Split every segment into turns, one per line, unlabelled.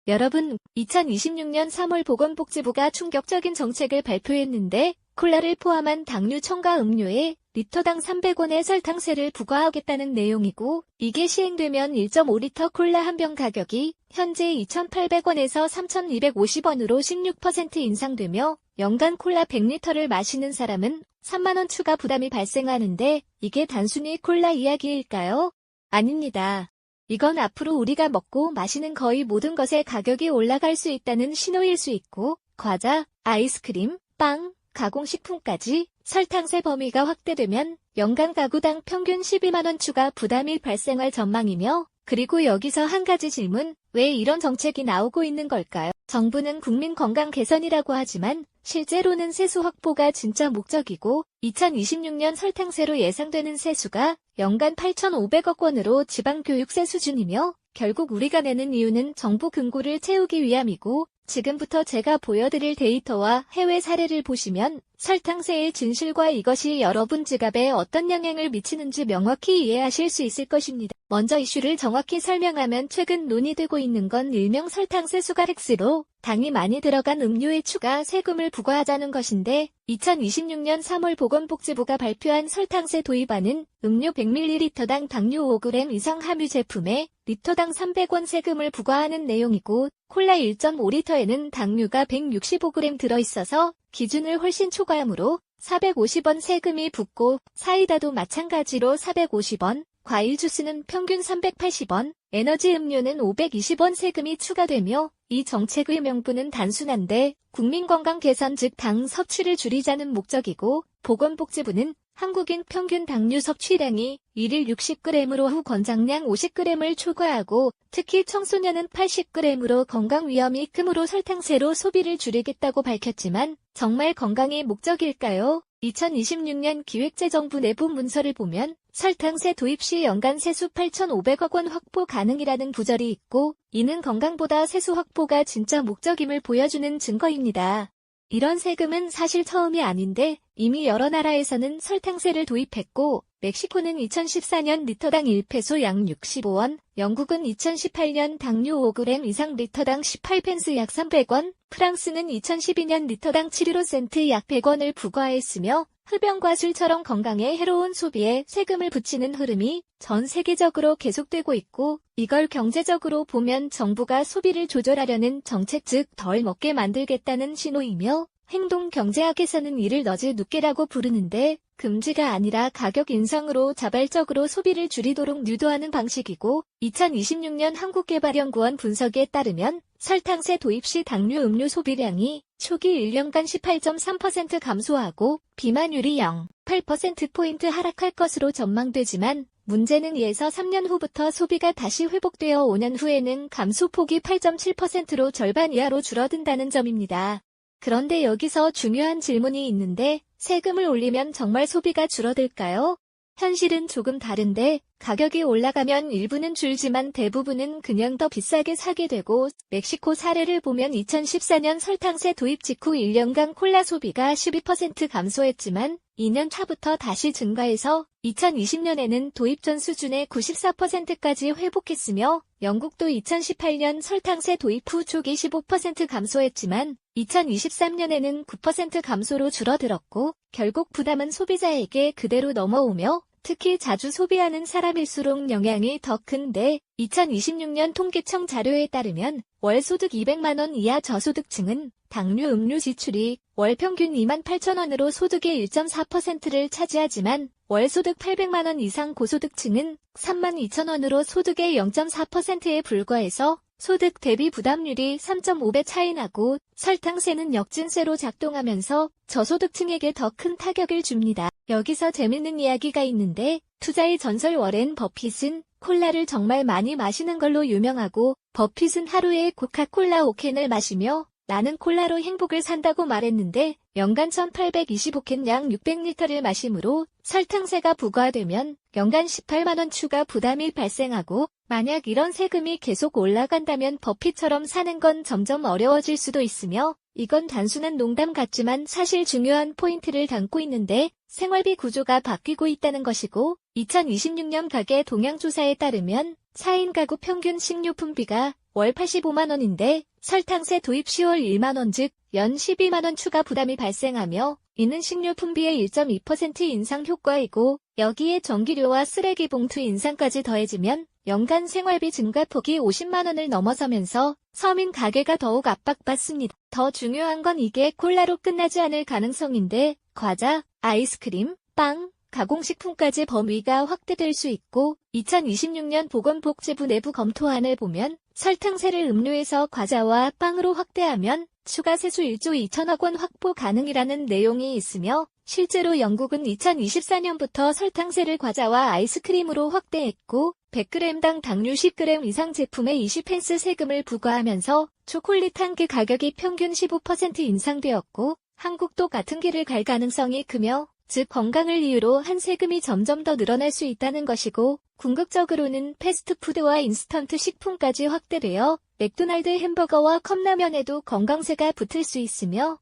여러분, 2026년 3월 보건복지부가 충격적인 정책을 발표했는데 콜라를 포함한 당류 첨가 음료에 리터당 300원의 설탕세를 부과하겠다는 내용이고, 이게 시행되면 1.5리터 콜라 한 병 가격이 현재 2,800원에서 3,250원으로 16% 인상되며 연간 콜라 100리터를 마시는 사람은 3만원 추가 부담이 발생하는데, 이게 단순히 콜라 이야기일까요? 아닙니다. 이건 앞으로 우리가 먹고 마시는 거의 모든 것의 가격이 올라갈 수 있다는 신호일 수 있고, 과자, 아이스크림, 빵, 가공식품까지 설탕세 범위가 확대되면 연간 가구당 평균 12만원 추가 부담이 발생할 전망이며, 그리고 여기서 한 가지 질문, 왜 이런 정책이 나오고 있는 걸까요? 정부는 국민 건강 개선이라고 하지만 실제로는 세수 확보가 진짜 목적이고, 2026년 설탕세로 예상되는 세수가 연간 8,500억 원으로 지방교육세 수준이며, 결국 우리가 내는 이유는 정부 금고를 채우기 위함이고, 지금부터 제가 보여드릴 데이터와 해외 사례를 보시면 설탕세의 진실과 이것이 여러분 지갑에 어떤 영향을 미치는지 명확히 이해하실 수 있을 것입니다. 먼저 이슈를 정확히 설명하면, 최근 논의되고 있는 건 일명 설탕세 수가렉스로 당이 많이 들어간 음료에 추가 세금을 부과하자는 것인데, 2026년 3월 보건복지부가 발표한 설탕세 도입안은 음료 100ml당 당류 5g 이상 함유 제품에 리터당 300원 세금을 부과하는 내용이고, 콜라 1.5리터에는 당류가 165g 들어있어서 기준을 훨씬 초과하므로 450원 세금이 붙고, 사이다도 마찬가지로 450원, 과일 주스는 평균 380원, 에너지 음료는 520원 세금이 추가되며, 이 정책의 명분은 단순한데 국민 건강 개선, 즉 당 섭취를 줄이자는 목적이고, 보건복지부는 한국인 평균 당류 섭취량이 1일 60g으로 후 권장량 50g을 초과하고, 특히 청소년은 80g으로 건강 위험이 크므로 설탕세로 소비를 줄이겠다고 밝혔지만, 정말 건강이 목적일까요? 2026년 기획재정부 내부 문서를 보면 설탕세 도입 시 연간 세수 8,500억 원 확보 가능이라는 구절이 있고, 이는 건강보다 세수 확보가 진짜 목적임을 보여주는 증거입니다. 이런 세금은 사실 처음이 아닌데 이미 여러 나라에서는 설탕세를 도입했고, 멕시코는 2014년 리터당 1페소 약 65원, 영국은 2018년 당류 5g 이상 리터당 18펜스 약 300원, 프랑스는 2012년 리터당 7유로센트 약 100원을 부과했으며, 흡연과 술처럼 건강에 해로운 소비에 세금을 붙이는 흐름이 전 세계적으로 계속되고 있고, 이걸 경제적으로 보면 정부가 소비를 조절하려는 정책, 즉 덜 먹게 만들겠다는 신호이며, 행동경제학에서는 이를 너즈 눕게라고 부르는데, 금지가 아니라 가격 인상으로 자발적으로 소비를 줄이도록 유도하는 방식이고, 2026년 한국개발연구원 분석에 따르면 설탕세 도입 시 당류 음료 소비량이 초기 1년간 18.3% 감소하고 비만율이 0.8%포인트 하락할 것으로 전망되지만, 문제는 이에서 3년 후부터 소비가 다시 회복되어 5년 후에는 감소폭이 8.7%로 절반 이하로 줄어든다는 점입니다. 그런데 여기서 중요한 질문이 있는데, 세금을 올리면 정말 소비가 줄어들까요? 현실은 조금 다른데, 가격이 올라가면 일부는 줄지만 대부분은 그냥 더 비싸게 사게 되고, 멕시코 사례를 보면 2014년 설탕세 도입 직후 1년간 콜라 소비가 12% 감소했지만 2년 차부터 다시 증가해서 2020년에는 도입 전 수준의 94%까지 회복했으며, 영국도 2018년 설탕세 도입 후 초기 15% 감소했지만 2023년에는 9% 감소로 줄어들었고, 결국 부담은 소비자에게 그대로 넘어오며, 특히 자주 소비하는 사람일수록 영향이 더 큰데, 2026년 통계청 자료에 따르면 월 소득 200만원 이하 저소득층은 당류 음료 지출이 월 평균 28,000원으로 소득의 1.4%를 차지하지만, 월 소득 800만원 이상 고소득층은 32,000원으로 소득의 0.4%에 불과해서 소득 대비 부담률이 3.5배 차이 나고, 설탕세는 역진세로 작동하면서 저소득층에게 더 큰 타격을 줍니다. 여기서 재밌는 이야기가 있는데, 투자의 전설 워렌 버핏은 콜라를 정말 많이 마시는 걸로 유명하고, 버핏은 하루에 코카콜라 5캔을 마시며 나는 콜라로 행복을 산다고 말했는데, 연간 1825캔 약 600리터를 마심으로 설탕세가 부과되면 연간 18만원 추가 부담이 발생하고, 만약 이런 세금이 계속 올라간다면 버핏처럼 사는 건 점점 어려워질 수도 있으며, 이건 단순한 농담 같지만 사실 중요한 포인트를 담고 있는데, 생활비 구조가 바뀌고 있다는 것이고 2026년 가계 동향조사에 따르면 4인 가구 평균 식료품비가 월 85만 원인데 설탕세 도입 10월 1만 원 즉 연 12만 원 추가 부담이 발생하며 이는 식료품비의 1.2% 인상 효과이고 여기에 전기료와 쓰레기 봉투 인상까지 더해지면 연간 생활비 증가폭이 50만 원을 넘어서면서 서민 가계가 더욱 압박받습니다. 더 중요한 건 이게 콜라로 끝나지 않을 가능성인데 과자, 아이스크림, 빵, 가공식품까지 범위가 확대될 수 있고 2026년 보건복지부 내부 검토안을 보면 설탕세를 음료에서 과자와 빵으로 확대하면 추가 세수 1조 2천억 원 확보 가능이라는 내용이 있으며 실제로 영국은 2024년부터 설탕세를 과자와 아이스크림으로 확대했고 100g당 당류 10g 이상 제품에 20펜스 세금을 부과하면서 초콜릿 한 개 가격이 평균 15% 인상되었고 한국도 같은 길을 갈 가능성이 크며 즉 건강을 이유로 한 세금이 점점 더 늘어날 수 있다는 것이고 궁극적으로는 패스트푸드와 인스턴트 식품까지 확대되어 맥도날드 햄버거와 컵라면에도 건강세가 붙을 수 있으며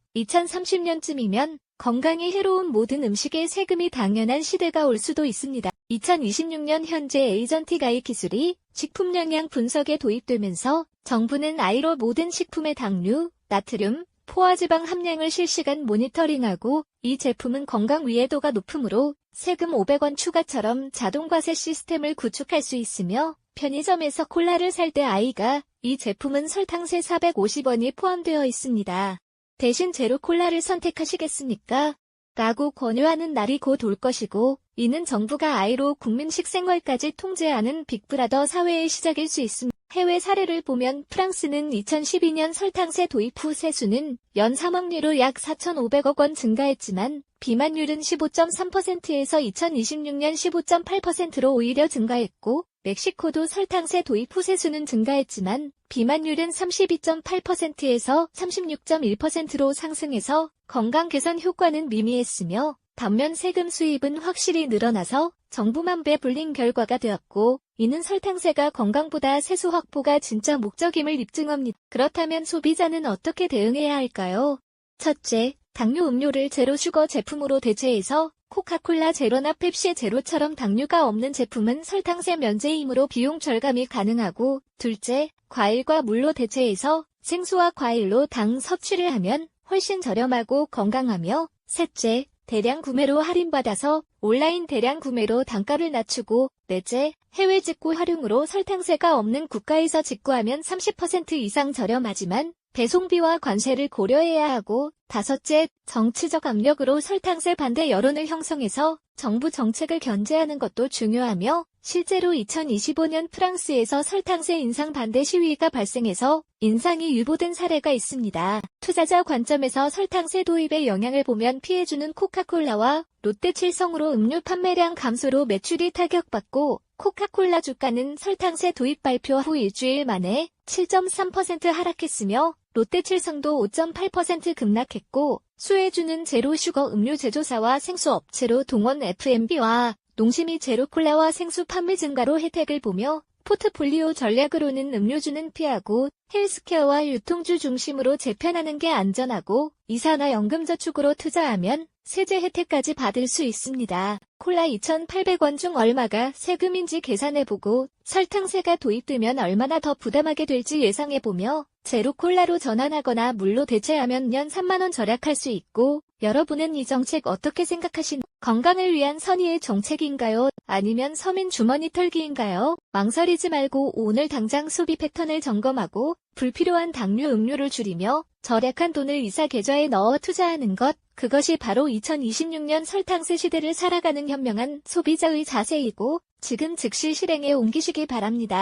2030년쯤이면 건강에 해로운 모든 음식에 세금이 당연한 시대가 올 수도 있습니다. 2026년 현재 에이전티 가입 기술이 식품 영양 분석에 도입되면서 정부는 아이로 모든 식품의 당류, 나트륨, 포화지방 함량을 실시간 모니터링하고 이 제품은 건강 위해도가 높으므로 세금 500원 추가처럼 자동 과세 시스템을 구축할 수 있으며 편의점에서 콜라를 살 때 아이가 이 제품은 설탕세 450원이 포함되어 있습니다. 대신 제로 콜라를 선택하시겠습니까? 라고 권유하는 날이 곧 올 것이고 이는 정부가 아이로 국민 식생활까지 통제하는 빅브라더 사회의 시작일 수 있습니다. 해외 사례를 보면 프랑스는 2012년 설탕세 도입 후 세수는 연 3억 유로 약 4,500억 원 증가했지만 비만율은 15.3%에서 2026년 15.8%로 오히려 증가했고 멕시코도 설탕세 도입 후 세수는 증가했지만 비만율은 32.8%에서 36.1%로 상승해서 건강 개선 효과는 미미했으며 반면 세금 수입은 확실히 늘어나서 정부만 배불린 결과가 되었고 이는 설탕세가 건강보다 세수 확보가 진짜 목적임을 입증합니다. 그렇다면 소비자는 어떻게 대응해야 할까요? 첫째, 당류 음료를 제로 슈거 제품으로 대체해서 코카콜라 제로나 펩시 제로처럼 당류가 없는 제품은 설탕세 면제이므로 비용 절감이 가능하고 둘째, 과일과 물로 대체해서 생수와 과일로 당 섭취를 하면 훨씬 저렴하고 건강하며 셋째, 대량 구매로 할인받아서 온라인 대량 구매로 단가를 낮추고 넷째, 해외 직구 활용으로 설탕세가 없는 국가에서 직구하면 30% 이상 저렴하지만 배송비와 관세를 고려해야 하고 다섯째, 정치적 압력으로 설탕세 반대 여론을 형성해서 정부 정책을 견제하는 것도 중요하며 실제로 2025년 프랑스에서 설탕세 인상 반대 시위가 발생해서 인상이 유보된 사례가 있습니다. 투자자 관점에서 설탕세 도입의 영향을 보면 피해주는 코카콜라와 롯데칠성으로 음료 판매량 감소로 매출이 타격받고 코카콜라 주가는 설탕세 도입 발표 후 일주일 만에 7.3% 하락했으며 롯데칠성도 5.8% 급락했고 수혜주는 제로슈거 음료 제조사와 생수업체로 동원 F&B와 농심이 제로콜라와 생수 판매 증가로 혜택을 보며 포트폴리오 전략으로는 음료주는 피하고 헬스케어와 유통주 중심으로 재편하는 게 안전하고 이사나 연금저축으로 투자하면 세제 혜택까지 받을 수 있습니다. 콜라 2,800원 중 얼마가 세금인지 계산해보고 설탕세가 도입되면 얼마나 더 부담하게 될지 예상해보며 제로 콜라로 전환하거나 물로 대체하면 연 3만 원 절약할 수 있고 여러분은 이 정책 어떻게 생각하시나요? 건강을 위한 선의의 정책인가요? 아니면 서민 주머니 털기인가요? 망설이지 말고 오늘 당장 소비 패턴을 점검하고 불필요한 당류 음료를 줄이며 절약한 돈을 이사 계좌에 넣어 투자하는 것, 그것이 바로 2026년 설탕세 시대를 살아가는 현명한 소비자의 자세이고 지금 즉시 실행에 옮기시기 바랍니다.